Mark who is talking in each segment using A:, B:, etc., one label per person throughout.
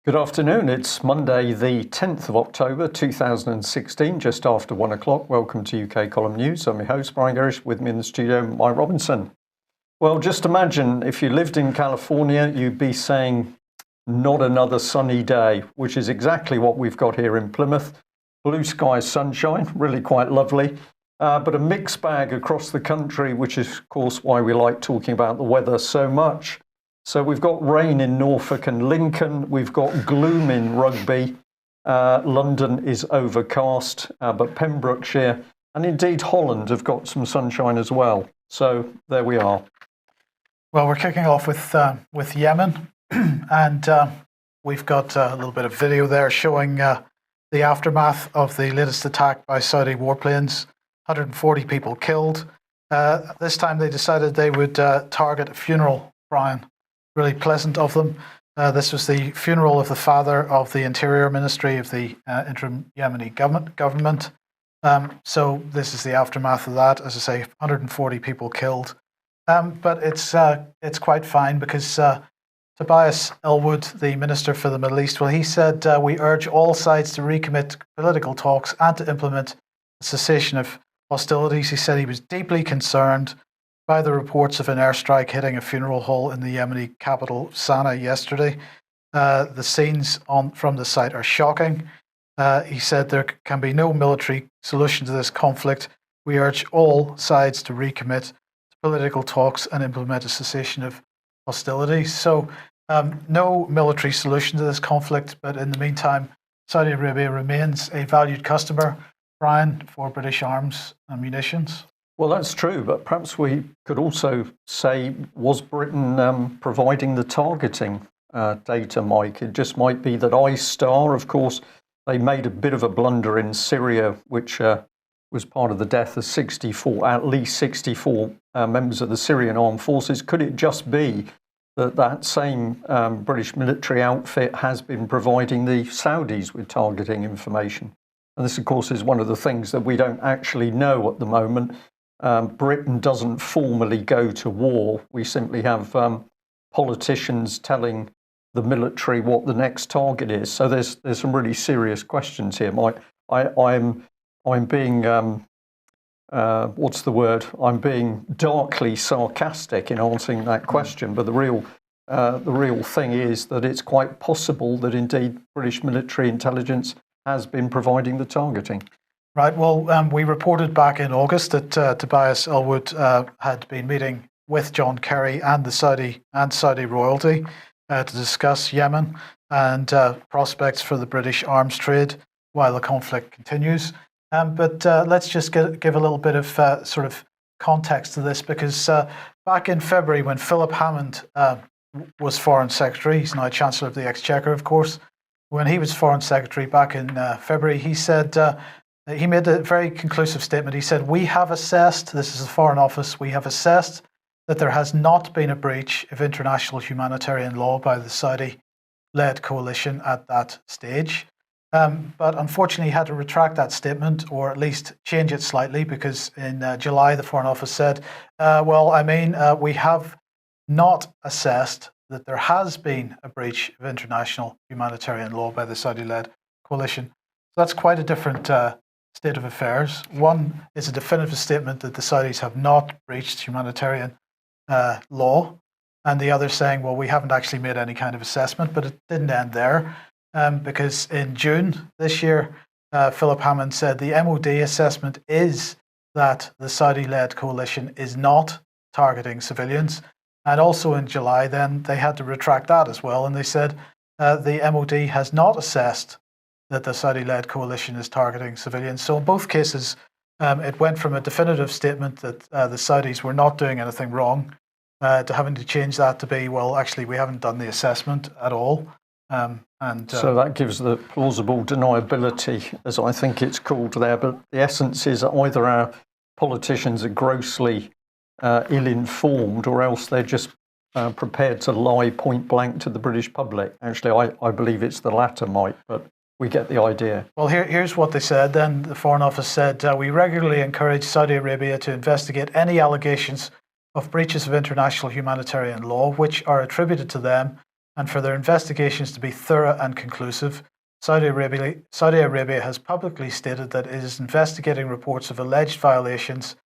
A: Good afternoon. It's Monday, the 10th of October 2016, just after 1 o'clock. Welcome to UK Column News. I'm your host, Brian Gerrish. With me in the studio, Mike Robinson. Well, just imagine if you lived in California, you'd be saying, not another sunny day, which is exactly what we've got here in Plymouth. Blue sky, sunshine, really quite lovely, but a mixed bag across the country, which is, of course, why we like talking about the weather so much. So we've got rain in Norfolk and Lincoln. We've got gloom in Rugby. London is overcast, but Pembrokeshire and indeed Holland have got some sunshine as well. So there we are.
B: Well, we're kicking off with Yemen, and we've got a little bit of video there showing the aftermath of the latest attack by Saudi warplanes. 140 people killed. This time they decided they would target a funeral, Brian. Really pleasant of them. This was the funeral of the father of the Interior Ministry of the interim Yemeni government. So this is the aftermath of that. As I say, 140 people killed. But it's quite fine because Tobias Ellwood, the Minister for the Middle East, well, he said, we urge all sides to recommit to political talks and to implement a cessation of hostilities. He said he was deeply concerned by the reports of an airstrike hitting a funeral hall in the Yemeni capital, Sana'a, yesterday. The scenes from the site are shocking. He said there can be no military solution to this conflict. We urge all sides to recommit to political talks and implement a cessation of hostilities. So no military solution to this conflict, but in the meantime, Saudi Arabia remains a valued customer, Brian, for British arms and munitions.
A: Well, that's true, but perhaps we could also say, was Britain providing the targeting data, Mike? It just might be that iStar, of course, they made a bit of a blunder in Syria, which was part of the death of at least 64 members of the Syrian armed forces. Could it just be that that same British military outfit has been providing the Saudis with targeting information? And this, of course, is one of the things that we don't actually know at the moment. Britain doesn't formally go to war. We simply have politicians telling the military what the next target is. So there's some really serious questions here. I'm being what's the word? I'm being darkly sarcastic in answering that question. But the real thing is that it's quite possible that indeed British military intelligence has been providing the targeting.
B: Right. Well, we reported back in August that Tobias Ellwood had been meeting with John Kerry and the Saudi royalty to discuss Yemen and prospects for the British arms trade while the conflict continues. But let's just give a little bit of sort of context to this, because back in February, when Philip Hammond was Foreign Secretary, he's now Chancellor of the Exchequer, of course. When he was Foreign Secretary back in February, he said. He made a very conclusive statement. He said, we have assessed, this is the Foreign Office, we have assessed that there has not been a breach of international humanitarian law by the Saudi-led coalition at that stage. But unfortunately, he had to retract that statement, or at least change it slightly, because in July, the Foreign Office said, we have not assessed that there has been a breach of international humanitarian law by the Saudi-led coalition. So that's quite a different state of affairs. One is a definitive statement that the Saudis have not breached humanitarian law, and the other saying, well, we haven't actually made any kind of assessment. But it didn't end there, because in June this year, Philip Hammond said the MOD assessment is that the Saudi-led coalition is not targeting civilians. And also in July, then they had to retract that as well, and they said the MOD has not assessed that the Saudi-led coalition is targeting civilians. So in both cases, it went from a definitive statement that the Saudis were not doing anything wrong to having to change that to be, well, actually, we haven't done the assessment at all. So
A: that gives the plausible deniability, as I think it's called there. But the essence is that either our politicians are grossly ill-informed, or else they're just prepared to lie point blank to the British public. Actually, I believe it's the latter, Mike. But we get the idea.
B: Well, here's what they said then. The Foreign Office said, we regularly encourage Saudi Arabia to investigate any allegations of breaches of international humanitarian law which are attributed to them, and for their investigations to be thorough and conclusive. Saudi Arabia has publicly stated that it is investigating reports of alleged violations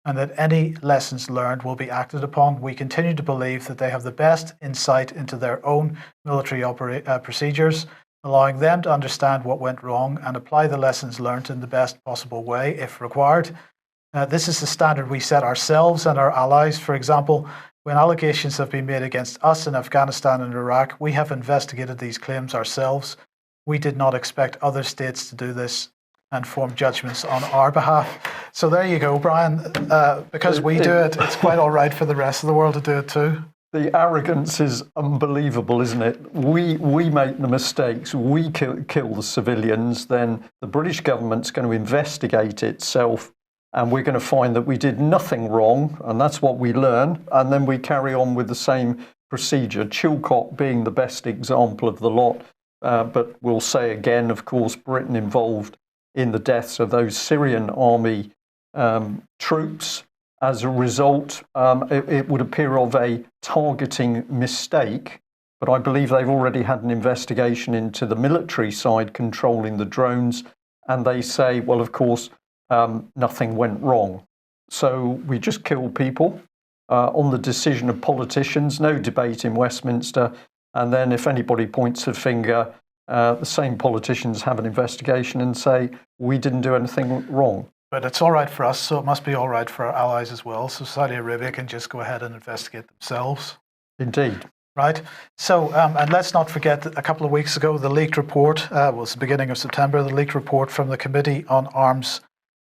B: and that any lessons learned will be acted upon. We continue to believe that they have the best insight into their own military procedures, allowing them to understand what went wrong and apply the lessons learned in the best possible way if required. This is the standard we set ourselves and our allies. For example, when allegations have been made against us in Afghanistan and Iraq, we have investigated these claims ourselves. We did not expect other states to do this and form judgments on our behalf. So there you go, Brian. Because we do it, it's quite all right for the rest of the world to do it too.
A: The arrogance is unbelievable, isn't it? We make the mistakes, we kill the civilians, then the British government's going to investigate itself, and we're going to find that we did nothing wrong, and that's what we learn, and then we carry on with the same procedure. Chilcot being the best example of the lot, but we'll say again, of course, Britain involved in the deaths of those Syrian army troops. As a result, it would appear of a targeting mistake, but I believe they've already had an investigation into the military side controlling the drones, and they say, well, of course, nothing went wrong. So we just killed people on the decision of politicians, no debate in Westminster, and then if anybody points a finger, the same politicians have an investigation and say, we didn't do anything wrong.
B: But it's all right for us, so it must be all right for our allies as well. So Saudi Arabia can just go ahead and investigate themselves.
A: Indeed.
B: Right. So, and let's not forget that a couple of weeks ago, the leaked report, was the beginning of September, the leaked report from the Committee on Arms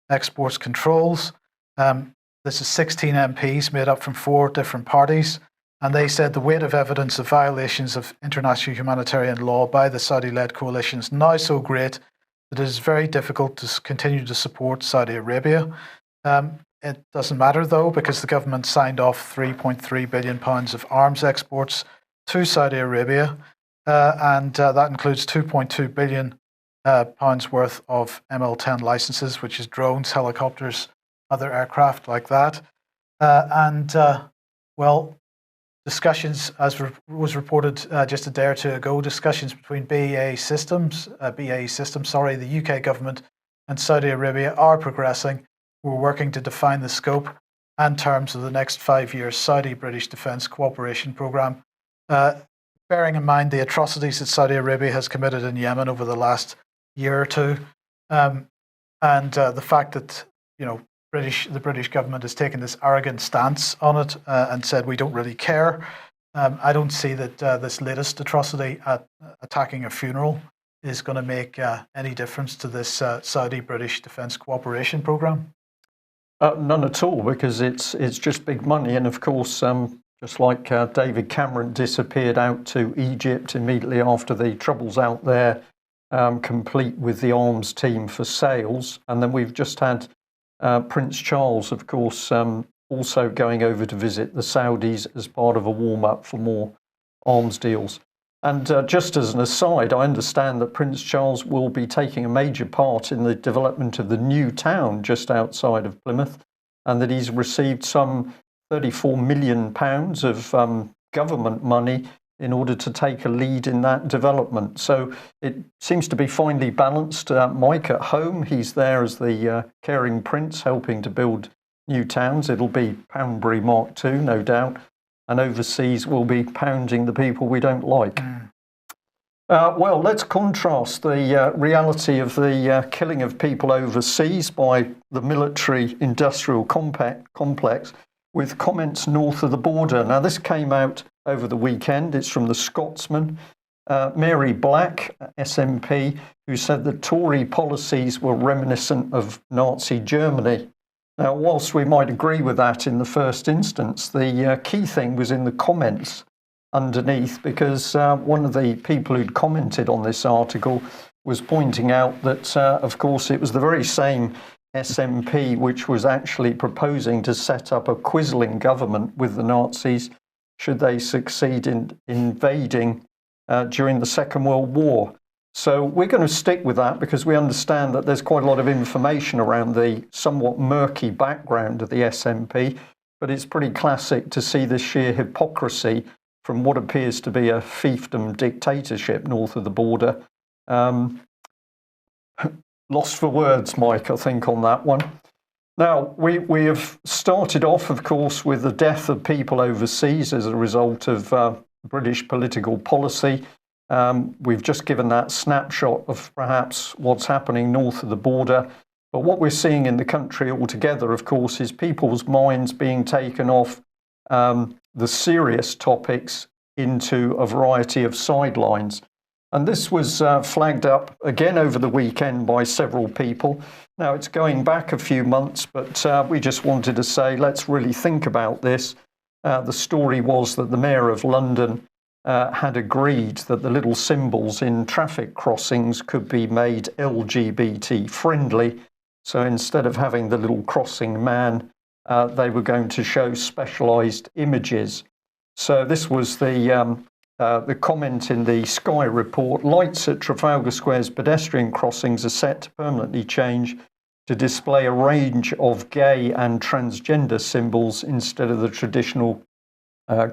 B: Exports Controls. This is 16 MPs made up from 4 different parties. And they said the weight of evidence of violations of international humanitarian law by the Saudi-led coalition is now so great that it is very difficult to continue to support Saudi Arabia. It doesn't matter, though, because the government signed off £3.3 billion of arms exports to Saudi Arabia, and that includes £2.2 billion worth of ML10 licenses, which is drones, helicopters, other aircraft like that. Well, discussions, as was reported just a day or two ago, discussions between BAE Systems, the UK government and Saudi Arabia are progressing. We're working to define the scope and terms of the next 5 years Saudi-British Defence Cooperation Programme, bearing in mind the atrocities that Saudi Arabia has committed in Yemen over the last year or two, and the fact that, you know, the British government has taken this arrogant stance on it and said we don't really care. I don't see that this latest atrocity at attacking a funeral is going to make any difference to this Saudi-British Defence Cooperation Programme.
A: None at all, because it's just big money, and of course, just like David Cameron disappeared out to Egypt immediately after the troubles out there, complete with the arms team for sales, and then we've just had Prince Charles, of course, also going over to visit the Saudis as part of a warm-up for more arms deals. And just as an aside, I understand that Prince Charles will be taking a major part in the development of the new town just outside of Plymouth, and that he's received some £34 million of government money in order to take a lead in that development. So it seems to be finely balanced. Mike at home, he's there as the caring prince, helping to build new towns. It'll be Poundbury Mark II, no doubt. And overseas, we'll be pounding the people we don't like. Well, let's contrast the reality of the killing of people overseas by the military-industrial complex with comments north of the border. Now, this came out over the weekend. It's from the Scotsman, Mary Black, SNP, who said that Tory policies were reminiscent of Nazi Germany. Now, whilst we might agree with that in the first instance, the key thing was in the comments underneath, because one of the people who'd commented on this article was pointing out that, of course, it was the very same SNP which was actually proposing to set up a Quisling government with the Nazis should they succeed in invading during the Second World War. So we're going to stick with that because we understand that there's quite a lot of information around the somewhat murky background of the SNP, but it's pretty classic to see this sheer hypocrisy from what appears to be a fiefdom dictatorship north of the border. Lost for words, Mike, I think, on that one. Now, we have started off, of course, with the death of people overseas as a result of British political policy. We've just given that snapshot of perhaps what's happening north of the border. But what we're seeing in the country altogether, of course, is people's minds being taken off the serious topics into a variety of sidelines. And this was flagged up again over the weekend by several people. Now, it's going back a few months, but we just wanted to say, let's really think about this. The story was that the Mayor of London had agreed that the little symbols in traffic crossings could be made LGBT friendly. So instead of having the little crossing man, they were going to show specialised images. So this was the comment in the Sky report. Lights at Trafalgar Square's pedestrian crossings are set to permanently change to display a range of gay and transgender symbols instead of the traditional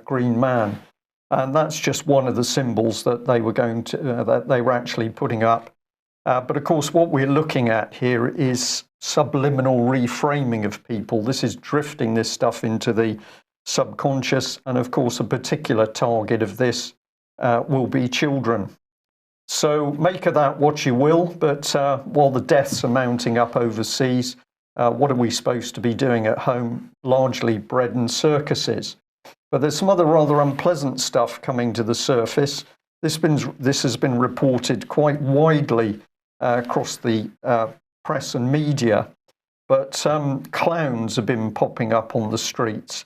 A: green man. And that's just one of the symbols that they were going to, that they were actually putting up. But of course, what we're looking at here is subliminal reframing of people. This is drifting this stuff into the subconscious. And of course, a particular target of this will be children. So make of that what you will. But while the deaths are mounting up overseas, what are we supposed to be doing at home? Largely bread and circuses. But there's some other rather unpleasant stuff coming to the surface. This has been reported quite widely across the press and media, but clowns have been popping up on the streets,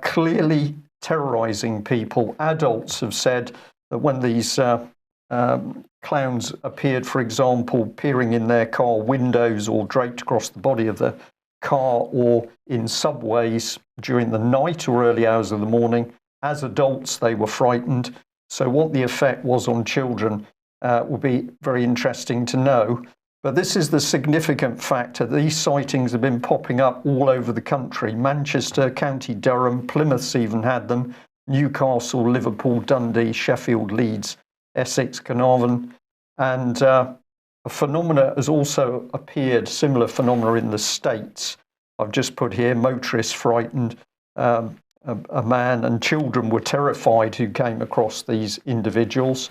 A: clearly terrorising people. Adults have said that when these clowns appeared, for example, peering in their car windows or draped across the body of the car or in subways during the night or early hours of the morning, as adults they were frightened. So what the effect was on children will be very interesting to know. But this is the significant factor. These sightings have been popping up all over the country. Manchester, County Durham, Plymouth's even had them. Newcastle, Liverpool, Dundee, Sheffield, Leeds, Essex, Carnarvon. And a phenomena has also appeared, similar phenomena in the States. I've just put here, motorists frightened, a man and children were terrified who came across these individuals.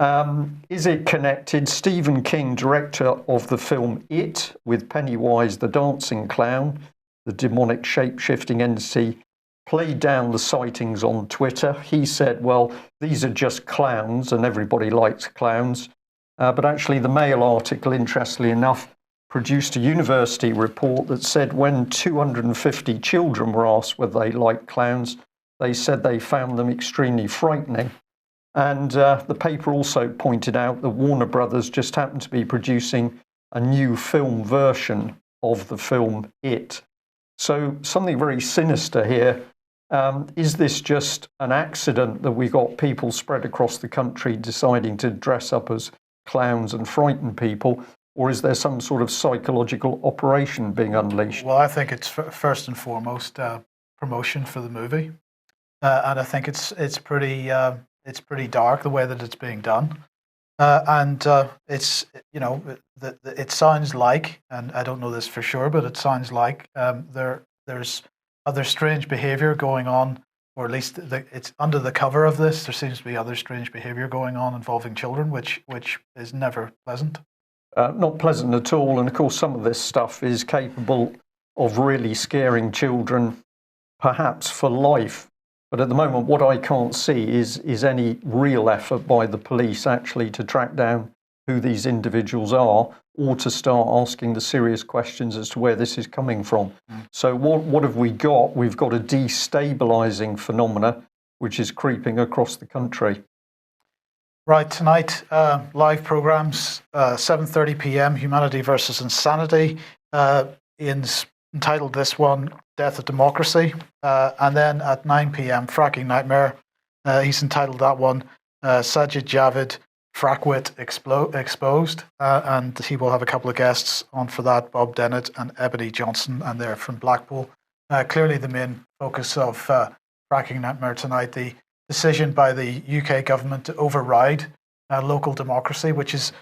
A: Is it connected? Stephen King, director of the film It, with Pennywise the dancing clown, the demonic shape-shifting entity, played down the sightings on Twitter. He said, well, these are just clowns and everybody likes clowns. But actually the Mail article, interestingly enough, produced a university report that said when 250 children were asked whether they liked clowns, they said they found them extremely frightening. And the paper also pointed out that Warner Brothers just happened to be producing a new film version of the film It. So something very sinister here. Is this just an accident that we got people spread across the country deciding to dress up as clowns and frighten people? Or is there some sort of psychological operation being unleashed?
B: Well, I think it's first and foremost promotion for the movie. And I think it's pretty dark the way that it's being done. And it's, you know, it sounds like, and I don't know this for sure, but it sounds like there's other strange behavior going on, or at least it's under the cover of this. There seems to be other strange behavior going on involving children, which is never pleasant.
A: Not pleasant at all. And of course, some of this stuff is capable of really scaring children, perhaps for life. But at the moment, what I can't see is any real effort by the police actually to track down who these individuals are, or to start asking the serious questions as to where this is coming from. So what have we got? We've got a destabilising phenomena which is creeping across the country.
B: Right, tonight, live programmes, 7:30 p.m, Humanity versus Insanity. Ian's entitled this one, Death of Democracy. And then at 9 p.m, Fracking Nightmare, he's entitled that one, Sajid Javid, Frackwit Exposed, and he will have a couple of guests on for that, Bob Dennett and Ebony Johnson, and they're from Blackpool. Clearly the main focus of Fracking Nightmare tonight, the decision by the UK government to override local democracy, which is,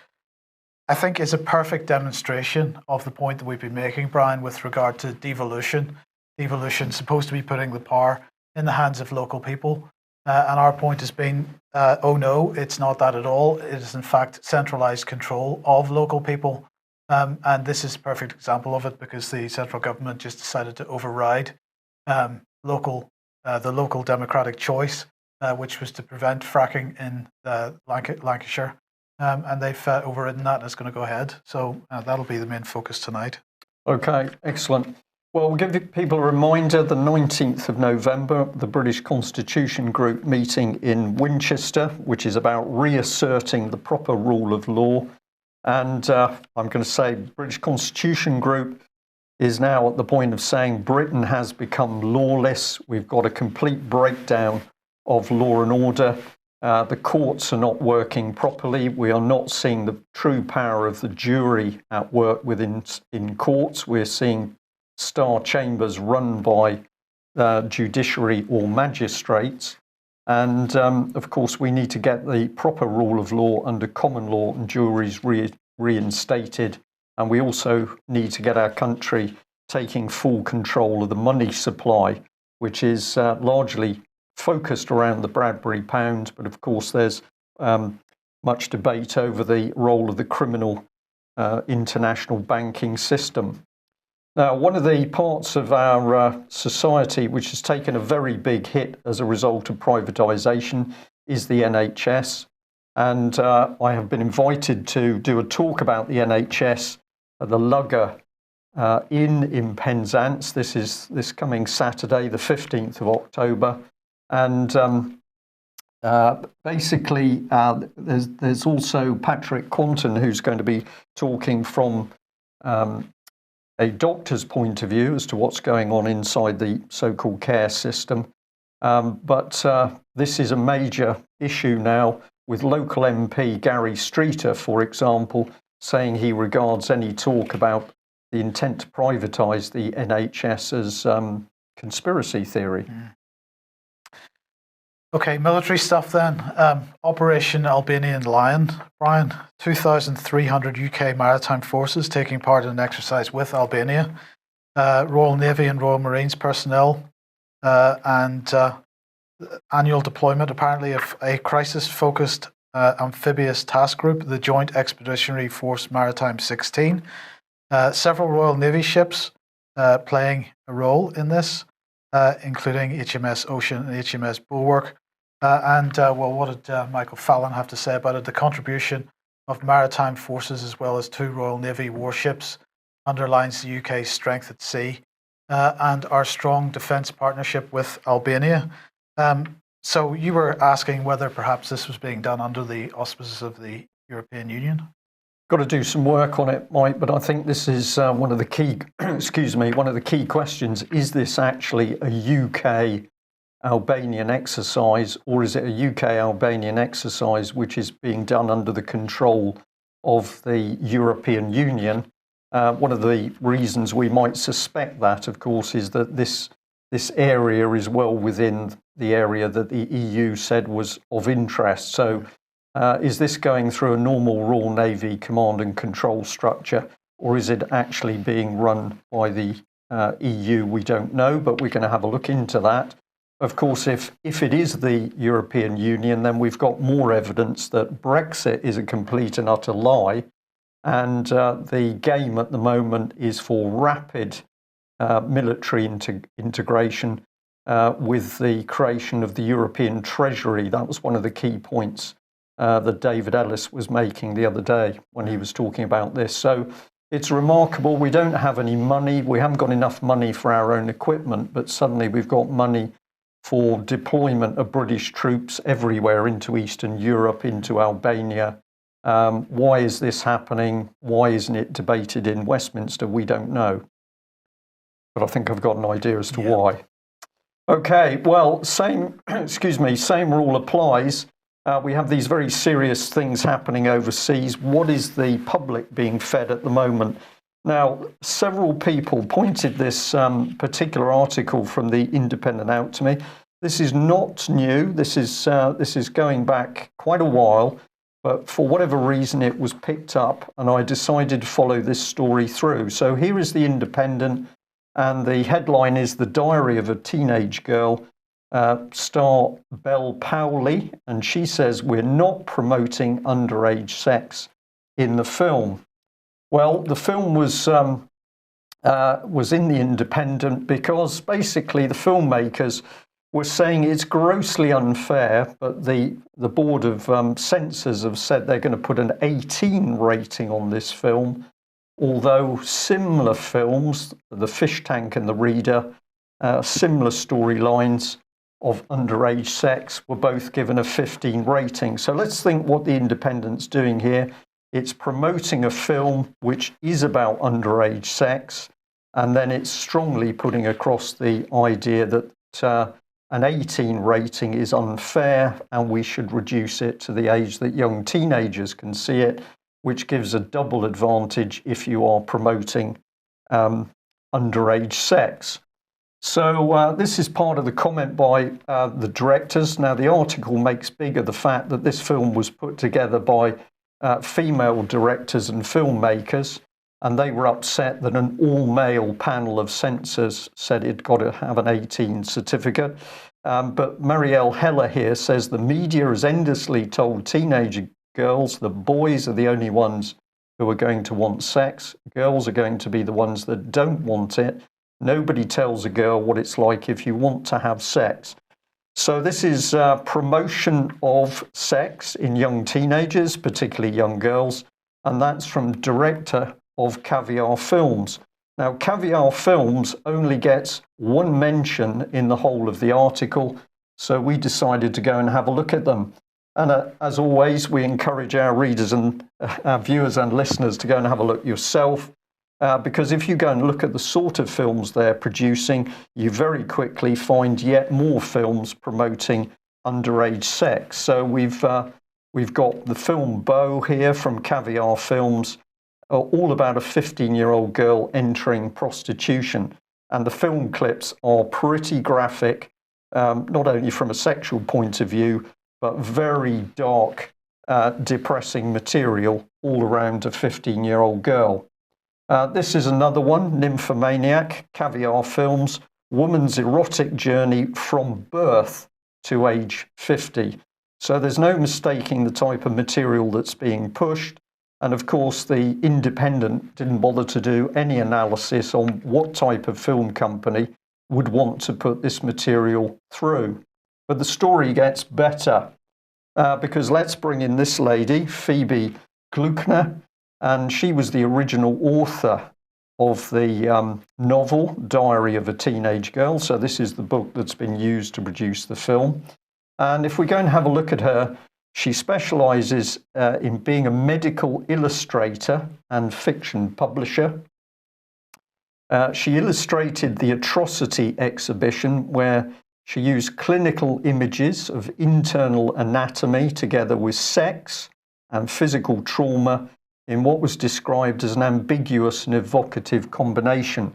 B: I think, is a perfect demonstration of the point that we've been making, Brian, with regard to devolution. Devolution is supposed to be putting the power in the hands of local people. And our point has been, oh no, it's not that at all. It is in fact centralised control of local people. And this is a perfect example of it, because the central government just decided to override the local democratic choice, which was to prevent fracking in Lancashire. And they've overridden that, and it's going to go ahead. So that'll be the main focus tonight.
A: Okay, excellent. Well, we'll give people a reminder, the 19th of November, the British Constitution Group meeting in Winchester, which is about reasserting the proper rule of law. And I'm going to say British Constitution Group is now at the point of saying Britain has become lawless. We've got a complete breakdown of law and order. The courts are not working properly. We are not seeing the true power of the jury at work in courts. We're seeing star chambers run by judiciary or magistrates. And of course, we need to get the proper rule of law under common law and juries reinstated. And we also need to get our country taking full control of the money supply, which is largely focused around the Bradbury pound. But of course, there's much debate over the role of the criminal international banking system. Now, one of the parts of our society which has taken a very big hit as a result of privatisation is the NHS. And I have been invited to do a talk about the NHS at the Lugger Inn in Penzance. This is this coming Saturday, the 15th of October. And basically, there's also Patrick Quanton, who's going to be talking from a doctor's point of view as to what's going on inside the so-called care system. But this is a major issue now, with local MP Gary Streeter, for example, saying he regards any talk about the intent to privatise the NHS as conspiracy theory.
B: Okay, military stuff then. Operation Albanian Lion, Brian. 2,300 UK maritime forces taking part in an exercise with Albania. Royal Navy and Royal Marines personnel, and annual deployment apparently of a crisis-focused amphibious task group, the Joint Expeditionary Force Maritime 16. Several Royal Navy ships playing a role in this, including HMS Ocean and HMS Bulwark. Well, what did Michael Fallon have to say about it? The contribution of maritime forces as well as 2 Royal Navy warships underlines the UK's strength at sea and our strong defence partnership with Albania. So you were asking whether perhaps this was being done under the auspices of the European Union?
A: Got to do some work on it, Mike, but I think this is one of the key, one of the key questions. Is this actually a UK Albanian exercise, or is it a UK Albanian exercise which is being done under the control of the European Union? One of the reasons we might suspect that, of course, is that this area is well within the area that the EU said was of interest. So is this going through a normal Royal Navy command and control structure, or is it actually being run by the EU? We don't know, but we're going to have a look into that. Of course, if it is the European Union, then we've got more evidence that Brexit is a complete and utter lie. And the game at the moment is for rapid military integration with the creation of the European Treasury. That was one of the key points that David Ellis was making the other day when he was talking about this. So it's remarkable. We don't have any money. We haven't got enough money for our own equipment, but suddenly we've got money for deployment of British troops everywhere into Eastern Europe, into Albania. Why is this happening? Why isn't it debated in Westminster? We don't know. But I think I've got an idea as to why. Okay, well, same rule applies. We have these very serious things happening overseas. What is the public being fed at the moment? Now, several people pointed this particular article from The Independent out to me. This is not new. This is going back quite a while, but for whatever reason it was picked up, and I decided to follow this story through. So here is The Independent, and the headline is "The Diary of a Teenage Girl." Star Belle Powley, and she says, "We're not promoting underage sex in the film." Well, the film was in The Independent because basically the filmmakers were saying it's grossly unfair, but the board of censors have said they're going to put an 18 rating on this film, although similar films, The Fish Tank and The Reader, similar storylines of underage sex, were both given a 15 rating. So let's think what The Independent's doing here. It's promoting a film which is about underage sex, and then it's strongly putting across the idea that an 18 rating is unfair and we should reduce it to the age that young teenagers can see it, which gives a double advantage if you are promoting underage sex. So this is part of the comment by the directors. Now, the article makes bigger the fact that this film was put together by female directors and filmmakers, and they were upset that an all-male panel of censors said it'd got to have an 18 certificate. But Marielle Heller here says the media has endlessly told teenage girls that boys are the only ones who are going to want sex. Girls are going to be the ones that don't want it. Nobody tells a girl what it's like if you want to have sex. So this is promotion of sex in young teenagers, particularly young girls, and that's from director of Caviar Films. Now, Caviar Films only gets one mention in the whole of the article, so we decided to go and have a look at them. And as always, we encourage our readers and our viewers and listeners to go and have a look yourself. Because if you go and look at the sort of films they're producing, you very quickly find yet more films promoting underage sex. So we've got the film Beau here from Caviar Films, all about a 15-year-old girl entering prostitution. And the film clips are pretty graphic, not only from a sexual point of view, but very dark, depressing material all around a 15-year-old girl. This is another one, Nymphomaniac, Caviar Films, woman's erotic journey from birth to age 50. So there's no mistaking the type of material that's being pushed. And of course, The Independent didn't bother to do any analysis on what type of film company would want to put this material through. But the story gets better because let's bring in this lady, Phoebe Gluckner. And she was the original author of the novel Diary of a Teenage Girl. So this is the book that's been used to produce the film. And if we go and have a look at her, she specializes in being a medical illustrator and fiction publisher. She illustrated the Atrocity exhibition, where she used clinical images of internal anatomy together with sex and physical trauma in what was described as an ambiguous and evocative combination.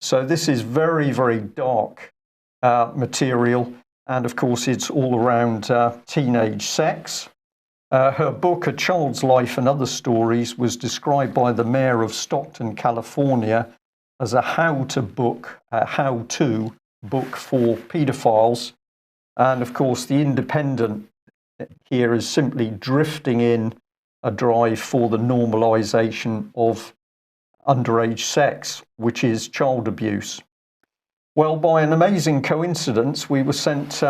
A: So this is very, very dark material, and of course it's all around teenage sex. Her book, A Child's Life and Other Stories, was described by the mayor of Stockton, California, as a how-to book for paedophiles. And of course The Independent here is simply drifting in a drive for the normalisation of underage sex, which is child abuse. Well, by an amazing coincidence, we were sent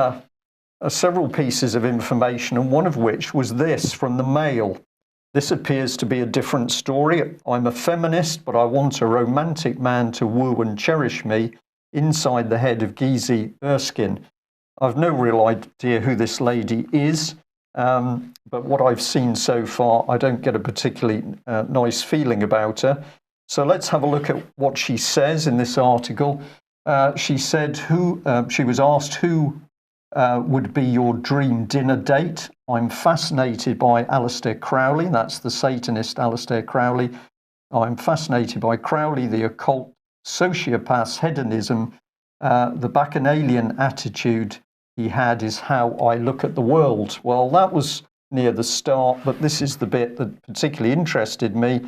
A: several pieces of information, and one of which was this from the Mail. This appears to be a different story. I'm a feminist, but I want a romantic man to woo and cherish me inside the head of Gizi Erskine. I've no real idea who this lady is. But what I've seen so far, I don't get a particularly nice feeling about her. So let's have a look at what she says in this article. She said she was asked who would be your dream dinner date. I'm fascinated by Aleister Crowley. That's the Satanist Aleister Crowley. I'm fascinated by Crowley, the occult, sociopath's hedonism. The Bacchanalian attitude he had is how I look at the world. Well, that was near the start, but this is the bit that particularly interested me,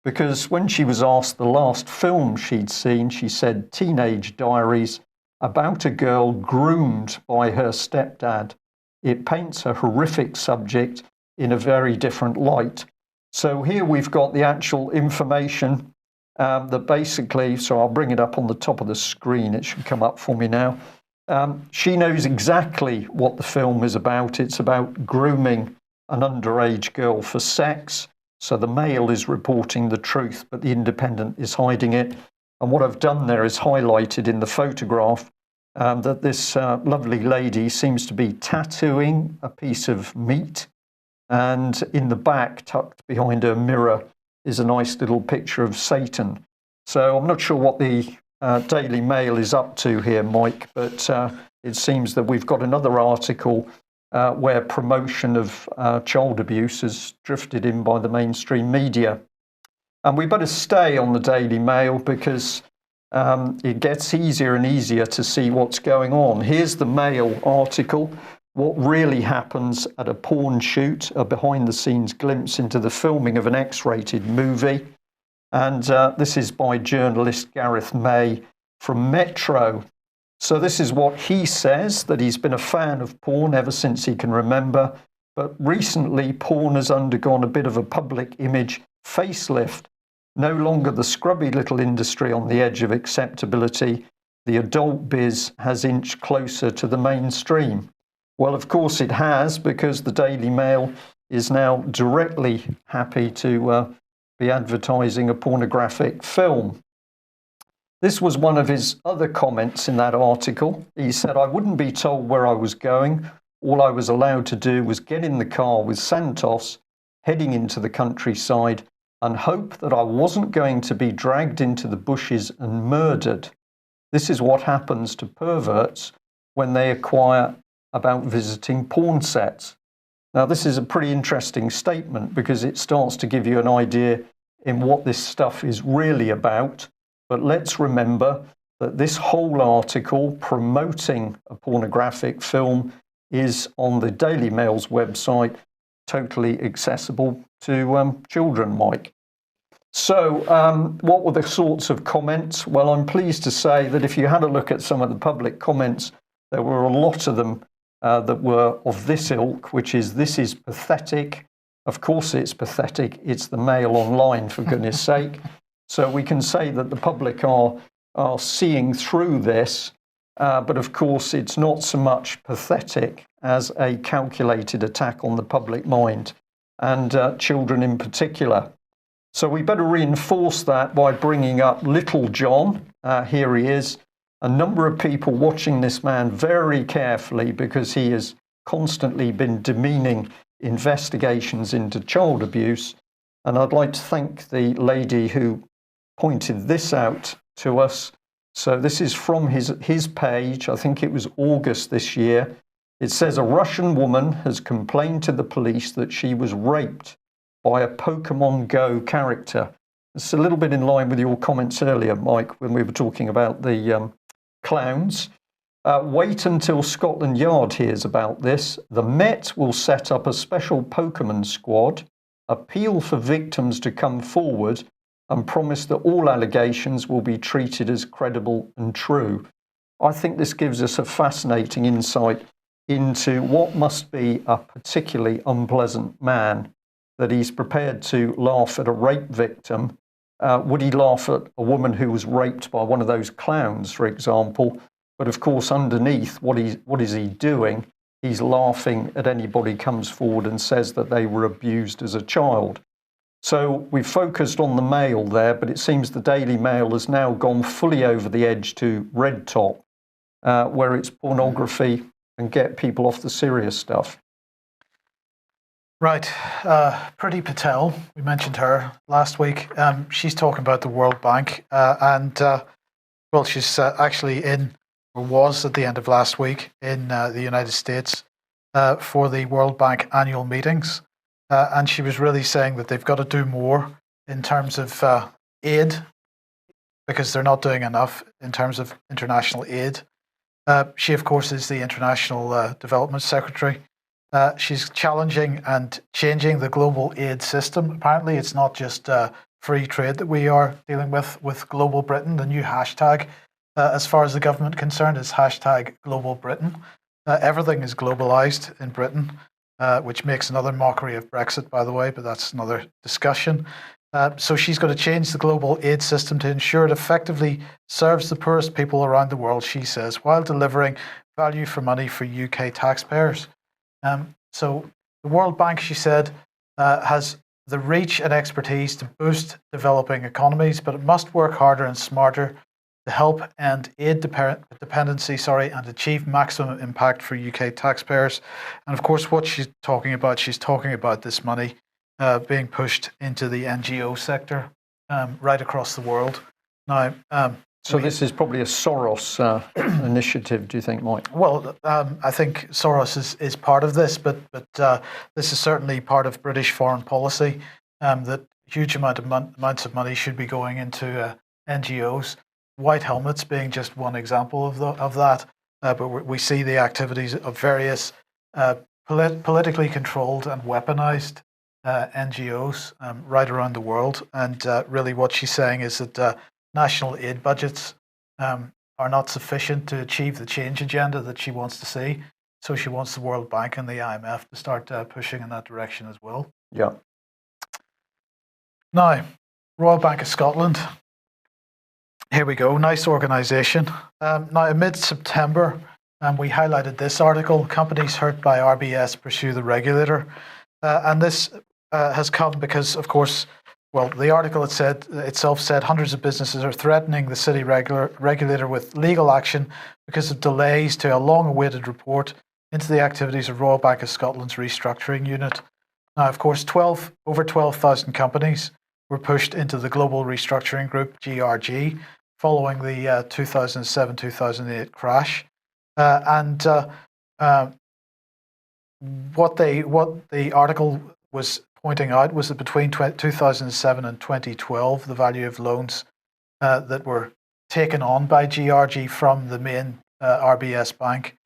A: because when she was asked the last film she'd seen, she said Teenage Diaries, about a girl groomed by her stepdad. It paints a horrific subject in a very different light. So here we've got the actual information that basically, so I'll bring it up on the top of the screen, it should come up for me now. She knows exactly what the film is about. It's about grooming an underage girl for sex. So the Mail is reporting the truth, but the Independent is hiding it. And what I've done there is highlighted in the photograph that this lovely lady seems to be tattooing a piece of meat. And in the back, tucked behind her mirror, is a nice little picture of Satan. So I'm not sure what the Daily Mail is up to here, Mike, but it seems that we've got another article where promotion of child abuse has drifted in by the mainstream media. And we better stay on the Daily Mail because it gets easier and easier to see what's going on. Here's the Mail article. What really happens at a porn shoot, a behind-the-scenes glimpse into the filming of an X-rated movie. And this is by journalist Gareth May from Metro. So this is what he says, that he's been a fan of porn ever since he can remember. But recently, porn has undergone a bit of a public image facelift. No longer the scrubby little industry on the edge of acceptability, the adult biz has inched closer to the mainstream. Well, of course it has, because the Daily Mail is now directly happy to be advertising a pornographic film. This was one of his other comments in that article. He said, I wouldn't be told where I was going. All I was allowed to do was get in the car with Santos, heading into the countryside, and hope that I wasn't going to be dragged into the bushes and murdered. This is what happens to perverts when they acquire about visiting porn sets. Now, this is a pretty interesting statement because it starts to give you an idea in what this stuff is really about. But let's remember that this whole article promoting a pornographic film is on the Daily Mail's website, totally accessible to children, Mike. So what were the sorts of comments? Well, I'm pleased to say that if you had a look at some of the public comments, there were a lot of them that were of this ilk, which is, this is pathetic. Of course it's pathetic. It's the Mail Online, for goodness sake. So we can say that the public are seeing through this, but of course it's not so much pathetic as a calculated attack on the public mind, and children in particular. So we better reinforce that by bringing up Little John. Here he is. A number of people watching this man very carefully because he has constantly been demeaning investigations into child abuse. And I'd like to thank the lady who pointed this out to us. So this is from his page. I think it was August this year. It says, a Russian woman has complained to the police that she was raped by a Pokemon Go character. It's a little bit in line with your comments earlier, Mike, when we were talking about the clowns. Wait until Scotland Yard hears about this. The Met will set up a special Pokemon squad, appeal for victims to come forward, and promise that all allegations will be treated as credible and true. I think this gives us a fascinating insight into what must be a particularly unpleasant man, that he's prepared to laugh at a rape victim. Would he laugh at a woman who was raped by one of those clowns, for example? But of course, underneath, what is he doing? He's laughing at anybody who comes forward and says that they were abused as a child. So we've focused on the Mail there, but it seems the Daily Mail has now gone fully over the edge to Red Top, where it's pornography and get people off the serious stuff.
B: Right. Priti Patel, we mentioned her last week. She's talking about the World Bank, and she's actually in or was at the end of last week in the United States for the World Bank annual meetings. And she was really saying that they've got to do more in terms of aid, because they're not doing enough in terms of international aid. She, of course, is the International Development Secretary. She's challenging and changing the global aid system. Apparently, it's not just free trade that we are dealing with Global Britain. The new hashtag, as far as the government concerned, is hashtag Global Britain. Everything is globalized in Britain, which makes another mockery of Brexit, by the way, but that's another discussion. So she's going to change the global aid system to ensure it effectively serves the poorest people around the world, she says, while delivering value for money for UK taxpayers. So the World Bank, she said, has the reach and expertise to boost developing economies, but it must work harder and smarter to help end aid dependency, and achieve maximum impact for UK taxpayers. And of course, what she's talking about this money being pushed into the NGO sector right across the world. Now,
A: so this is probably a Soros initiative, do you think, Mike?
B: Well, I think Soros is part of this, but this is certainly part of British foreign policy, that huge amounts of money should be going into NGOs. White helmets being just one example of that, but we see the activities of various politically controlled and weaponized NGOs right around the world. And really what she's saying is that national aid budgets are not sufficient to achieve the change agenda that she wants to see. So she wants the World Bank and the IMF to start pushing in that direction as well.
A: Yeah.
B: Now, Royal Bank of Scotland. Here we go. Nice organisation. Now, in mid-September, we highlighted this article, Companies Hurt by RBS Pursue the Regulator. And this has come because, of course, well, the article itself said hundreds of businesses are threatening the city regulator with legal action because of delays to a long-awaited report into the activities of Royal Bank of Scotland's restructuring unit. Now, of course, over 12,000 companies were pushed into the Global Restructuring Group, GRG, following the 2007-2008 crash. What the article was pointing out was that between 2007 and 2012, the value of loans that were taken on by GRG from the main RBS bank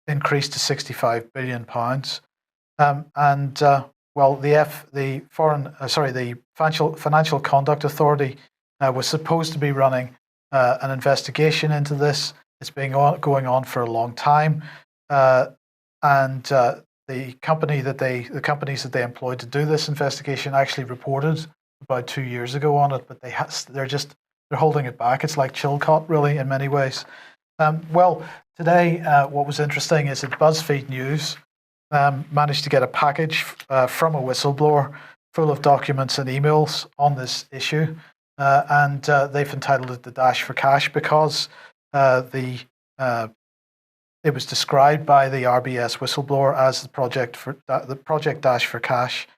B: increased to £65 billion. The Financial Conduct Authority was supposed to be running an investigation into this. It's been going on for a long time, and the companies that they employed to do this investigation actually reported about 2 years ago on it, but they're holding it back. It's like Chilcot, really, in many ways. Today, what was interesting is that BuzzFeed News managed to get a package from a whistleblower full of documents and emails on this issue, and they've entitled it "The Dash for Cash" because it was described by the RBS whistleblower as the project Dash for Cash.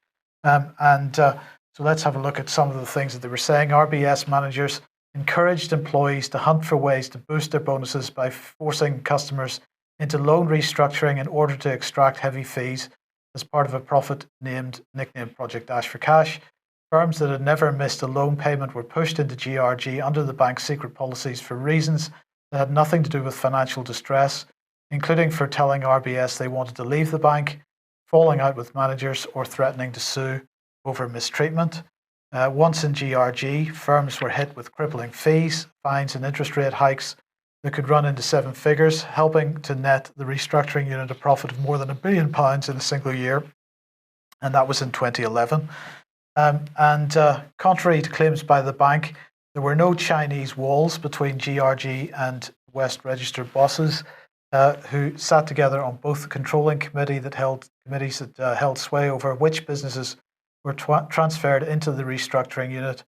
B: So let's have a look at some of the things that they were saying. RBS managers encouraged employees to hunt for ways to boost their bonuses by forcing customers into loan restructuring in order to extract heavy fees as part of a profit nicknamed Project Dash for Cash. Firms that had never missed a loan payment were pushed into GRG under the bank's secret policies for reasons that had nothing to do with financial distress, including for telling RBS they wanted to leave the bank, falling out with managers, or threatening to sue over mistreatment. Once in GRG, firms were hit with crippling fees, fines, and interest rate hikes that could run into seven figures, helping to net the restructuring unit a profit of more than £1 billion in a single year, and that was in 2011. Contrary to claims by the bank, there were no Chinese walls between GRG and West registered bosses who sat together on both the controlling committees that held sway over which businesses were transferred into the restructuring unit,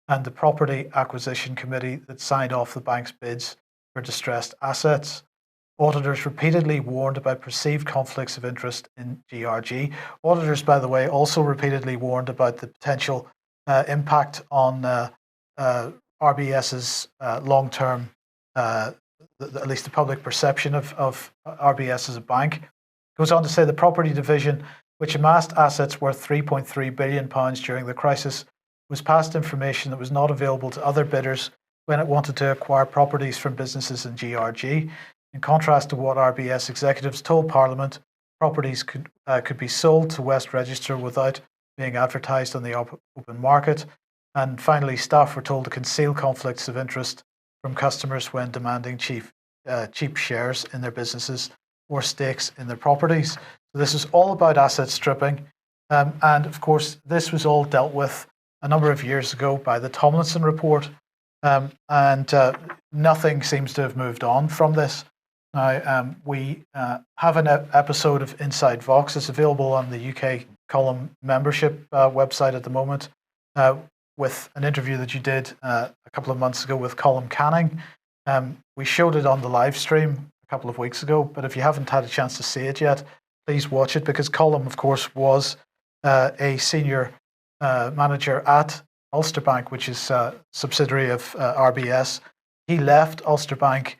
B: and the property acquisition committee that signed off the bank's bids for distressed assets. Auditors repeatedly warned about perceived conflicts of interest in GRG. Auditors, by the way, also repeatedly warned about the potential impact on RBS's long-term at least the public perception of RBS as a bank. Goes on to say the property division, which amassed assets worth £3.3 billion during the crisis, was passed information that was not available to other bidders when it wanted to acquire properties from businesses in GRG. In contrast to what RBS executives told Parliament, properties could be sold to West Register without being advertised on the open market. And finally, staff were told to conceal conflicts of interest from customers when demanding cheap shares in their businesses or stakes in their properties. So this is all about asset stripping. And of course, this was all dealt with a number of years ago by the Tomlinson report. And nothing seems to have moved on from this. Now, we have an episode of Inside Vox. It's available on the UK column membership website at the moment, with an interview that you did a couple of months ago with Colm Canning. We showed it on the live stream a couple of weeks ago, but if you haven't had a chance to see it yet, please watch it, because Colm, of course, was a senior manager at Ulster Bank, which is a subsidiary of RBS. He left Ulster Bank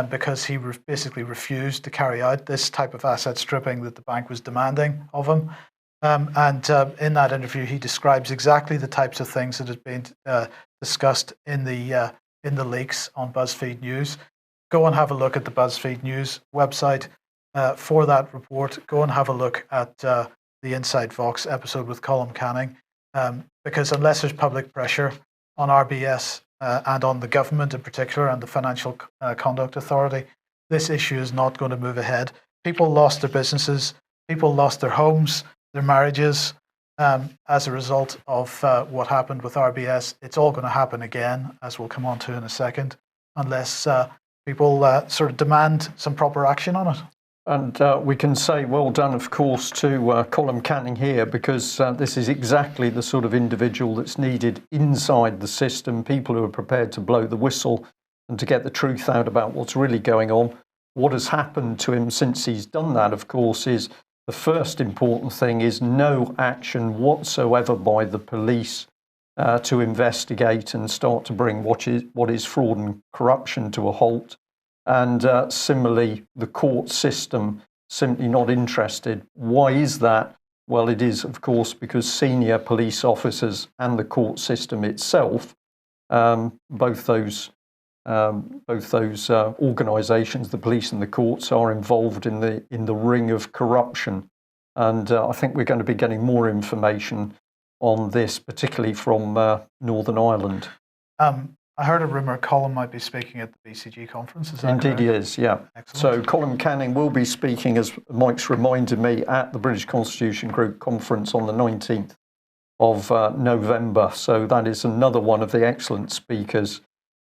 B: because he basically refused to carry out this type of asset stripping that the bank was demanding of him. And in that interview, he describes exactly the types of things that had been discussed in the leaks on BuzzFeed News. Go and have a look at the BuzzFeed News website for that report. Go and have a look at the Inside Vox episode with Colm Canning, because unless there's public pressure on RBS and on the government in particular and the Financial Conduct Authority, this issue is not going to move ahead. People lost their businesses, people lost their homes, their marriages as a result of what happened with RBS. It's all going to happen again, as we'll come on to in a second, unless people sort of demand some proper action on it.
A: And we can say well done, of course, to Colm Canning here, because this is exactly the sort of individual that's needed inside the system, people who are prepared to blow the whistle and to get the truth out about what's really going on. What has happened to him since he's done that, of course, is the first important thing is no action whatsoever by the police to investigate and start to bring what is fraud and corruption to a halt. And similarly, the court system simply not interested. Why is that? Well, it is, of course, because senior police officers and the court system itself, both those organisations, the police and the courts, are involved in the ring of corruption. And I think we're going to be getting more information on this, particularly from Northern Ireland.
B: I heard a rumour Colm might be speaking at the BCG conference. Is that
A: Indeed,
B: correct?
A: he is, yeah.
B: Excellent.
A: So Colm Canning will be speaking, as Mike's reminded me, at the British Constitution Group conference on the 19th of November. So that is another one of the excellent speakers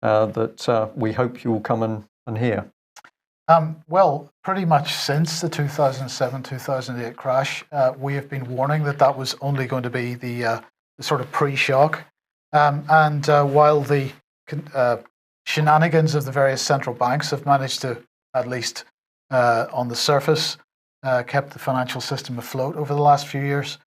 A: that we hope you'll come and hear.
B: Well, pretty much since the 2007-2008 crash, we have been warning that was only going to be the sort of pre-shock. And while the shenanigans of the various central banks have managed to, at least on the surface, kept the financial system afloat over the last few years,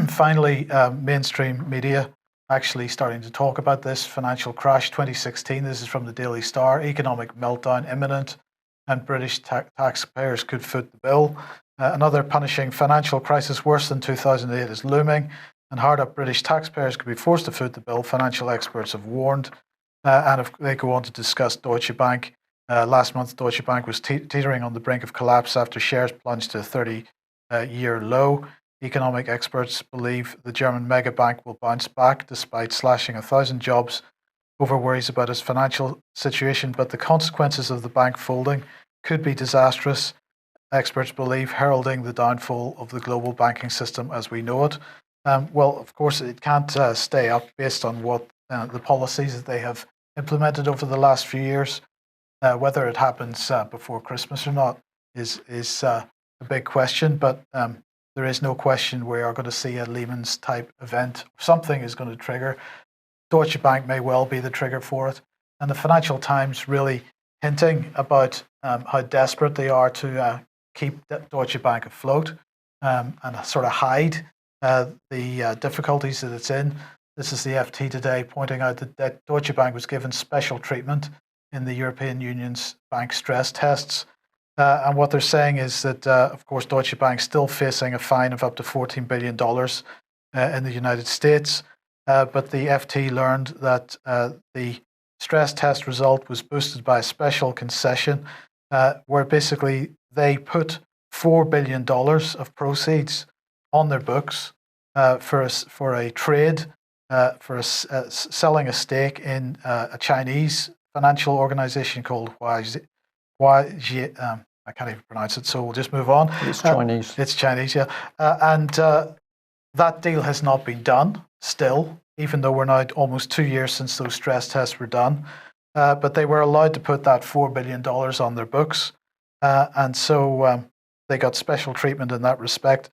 B: finally, mainstream media actually starting to talk about this financial crash 2016. This is from the Daily Star. Economic meltdown imminent, and British taxpayers could foot the bill. Another punishing financial crisis worse than 2008 is looming, and hard-up British taxpayers could be forced to foot the bill, financial experts have warned. And if they go on to discuss Deutsche Bank. Last month, Deutsche Bank was teetering on the brink of collapse after shares plunged to a 30-year low. Economic experts believe the German mega bank will bounce back despite slashing 1,000 jobs over worries about its financial situation, but the consequences of the bank folding could be disastrous, experts believe, heralding the downfall of the global banking system as we know it. Well, of course, it can't stay up based on what the policies that they have implemented over the last few years. Whether it happens before Christmas or not is a big question, but there is no question we are going to see a Lehman's type event. Something is going to trigger. Deutsche Bank may well be the trigger for it. And the Financial Times really hinting about how desperate they are to keep Deutsche Bank afloat and sort of hide the difficulties that it's in. This is the FT today pointing out that Deutsche Bank was given special treatment in the European Union's bank stress tests. And what they're saying is that, of course, Deutsche Bank's still facing a fine of up to $14 billion in the United States. But the FT learned that the stress test result was boosted by a special concession where basically they put $4 billion of proceeds on their books for a trade, selling a stake in a Chinese financial organization called I can't even pronounce it, so we'll just move on.
A: It's Chinese.
B: It's Chinese, yeah. And that deal has not been done still, even though we're now almost 2 years since those stress tests were done. But they were allowed to put that $4 billion on their books. And so they got special treatment in that respect.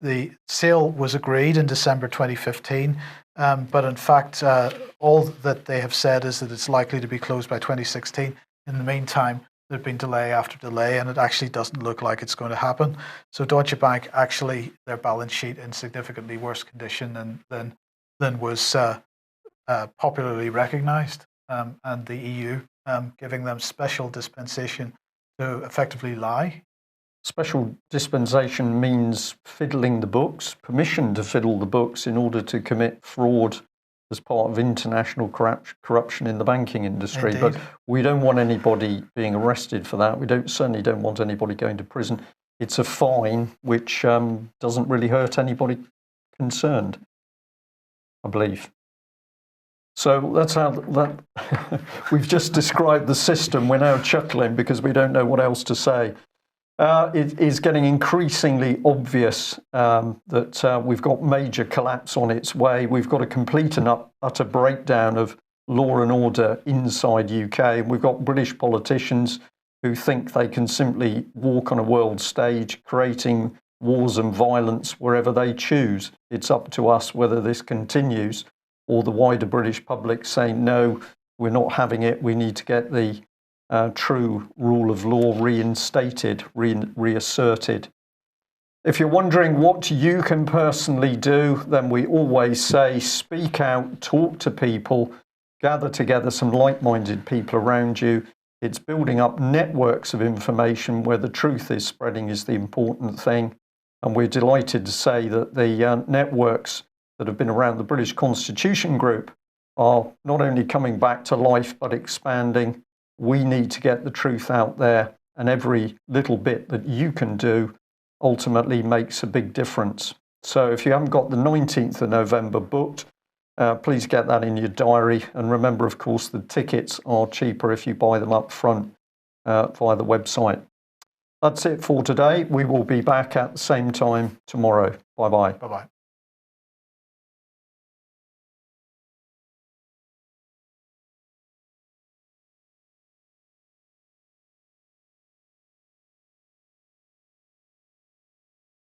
B: The sale was agreed in December 2015, but in fact, all that they have said is that it's likely to be closed by 2016. In the meantime, there's been delay after delay, and it actually doesn't look like it's going to happen. So Deutsche Bank, actually, their balance sheet in significantly worse condition than was popularly recognised, and the EU giving them special dispensation to effectively lie.
A: Special dispensation means fiddling the books, permission to fiddle the books in order to commit fraud as part of international corruption in the banking industry.
B: Indeed.
A: But we don't want anybody being arrested for that. We certainly don't want anybody going to prison. It's a fine which doesn't really hurt anybody concerned, I believe. So that's how we've just described the system. We're now chuckling because we don't know what else to say. It is getting increasingly obvious that we've got major collapse on its way. We've got a complete and utter breakdown of law and order inside UK. We've got British politicians who think they can simply walk on a world stage, creating wars and violence wherever they choose. It's up to us whether this continues, or the wider British public saying, no, we're not having it. We need to get the true rule of law reinstated, reasserted. If you're wondering what you can personally do, then we always say speak out, talk to people, gather together some like-minded people around you. It's building up networks of information where the truth is spreading is the important thing. And we're delighted to say that the networks that have been around the British Constitution Group are not only coming back to life, but expanding. We need to get the truth out there, and every little bit that you can do ultimately makes a big difference. So if you haven't got the 19th of November booked, please get that in your diary. And remember, of course, the tickets are cheaper if you buy them up front via the website. That's it for today. We will be back at the same time tomorrow. Bye-bye.
B: Bye-bye.